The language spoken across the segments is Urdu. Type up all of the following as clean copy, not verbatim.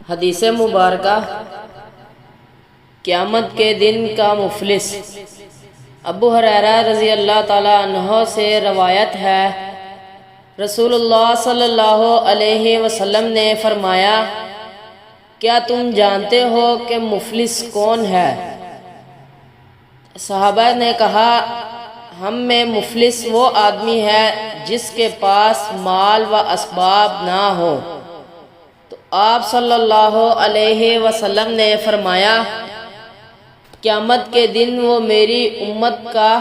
حدیث مبارکہ قیامت کے دن کا مفلس۔ ابو ہریرہ رضی اللہ تعالی عنہ سے روایت ہے، رسول اللہ صلی اللہ علیہ وسلم نے فرمایا، کیا تم جانتے ہو کہ مفلس کون ہے؟ صحابہ نے کہا، ہم میں مفلس وہ آدمی ہے جس کے پاس مال و اسباب نہ ہو۔ تو آپ صلی اللہ علیہ وسلم نے فرمایا، قیامت کے دن وہ میری امت کا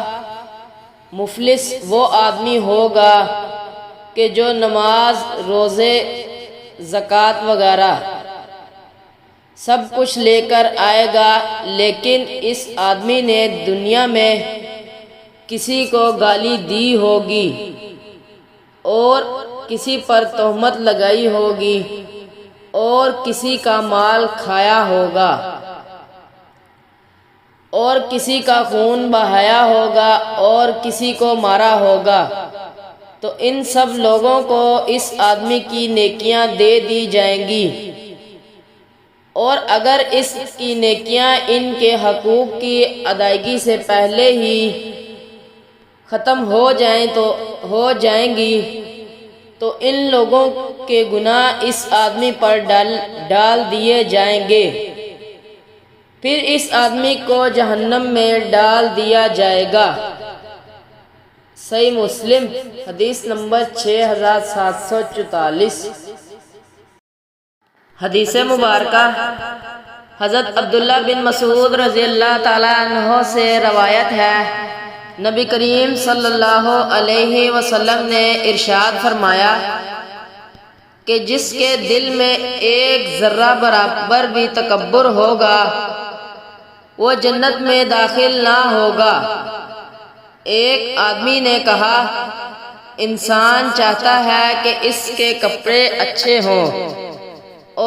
مفلس وہ آدمی ہوگا کہ جو نماز، روزے، زکوٰۃ وغیرہ سب کچھ لے کر آئے گا، لیکن اس آدمی نے دنیا میں کسی کو گالی دی ہوگی اور کسی پر تہمت لگائی ہوگی اور کسی کا مال کھایا ہوگا اور کسی کا خون بہایا ہوگا اور کسی کو مارا ہوگا، تو ان سب لوگوں کو اس آدمی کی نیکیاں دے دی جائیں گی، اور اگر اس کی نیکیاں ان کے حقوق کی ادائیگی سے پہلے ہی ختم ہو جائیں گی تو ان لوگوں کے گناہ اس آدمی پر ڈال دیے جائیں گے، پھر اس آدمی کو جہنم میں ڈال دیا جائے گا۔ صحیح مسلم حدیث نمبر 6744۔ حدیث مبارکہ حضرت عبداللہ بن مسعود رضی اللہ تعالی عنہ سے روایت ہے، نبی کریم صلی اللہ علیہ وسلم نے ارشاد فرمایا کہ جس کے دل میں ایک ذرہ برابر بھی تکبر ہوگا وہ جنت میں داخل نہ ہوگا۔ ایک آدمی نے کہا، انسان چاہتا ہے کہ اس کے کپڑے اچھے ہوں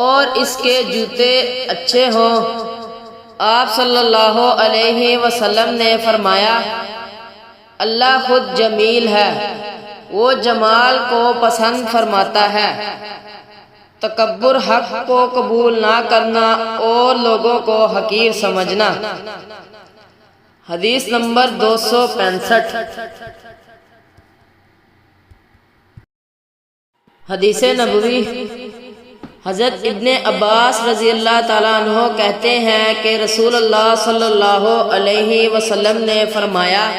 اور اس کے جوتے اچھے ہوں۔ آپ صلی اللہ علیہ وسلم نے فرمایا، اللہ خود جمیل ہے، وہ جمال کو پسند فرماتا ہے۔ تکبر حق کو قبول نہ کرنا اور لوگوں کو حقیر سمجھنا۔ حدیث نمبر 265۔ حدیث نبوی حضرت ابن عباس رضی اللہ تعالیٰ عنہ کہتے ہیں کہ رسول اللہ صلی اللہ علیہ وسلم نے فرمایا،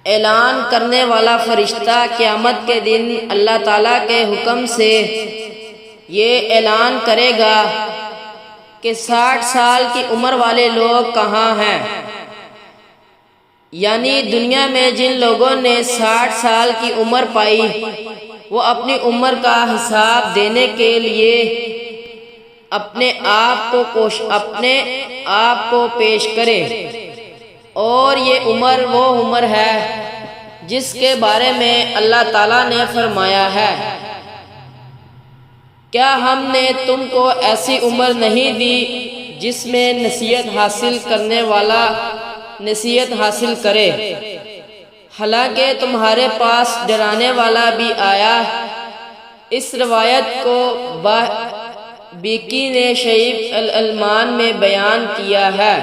اعلان کرنے والا فرشتہ قیامت کے دن اللہ تعالیٰ کے حکم سے یہ اعلان کرے گا کہ 60 سال کی عمر والے لوگ کہاں ہیں؟ یعنی دنیا میں جن لوگوں نے 60 سال کی عمر پائی وہ اپنی عمر کا حساب دینے کے لیے اپنے آپ کو پیش کرے، اور یہ عمر وہ عمر ہے جس کے بارے میں اللہ تعالیٰ نے فرمایا ہے، کیا ہم نے تم کو ایسی عمر نہیں دی جس میں نصیحت حاصل کرنے والا نصیحت حاصل کرے، حالانکہ تمہارے پاس ڈرانے والا بھی آیا۔ اس روایت کو بیکی نے شعیب العلمان میں بیان کیا ہے۔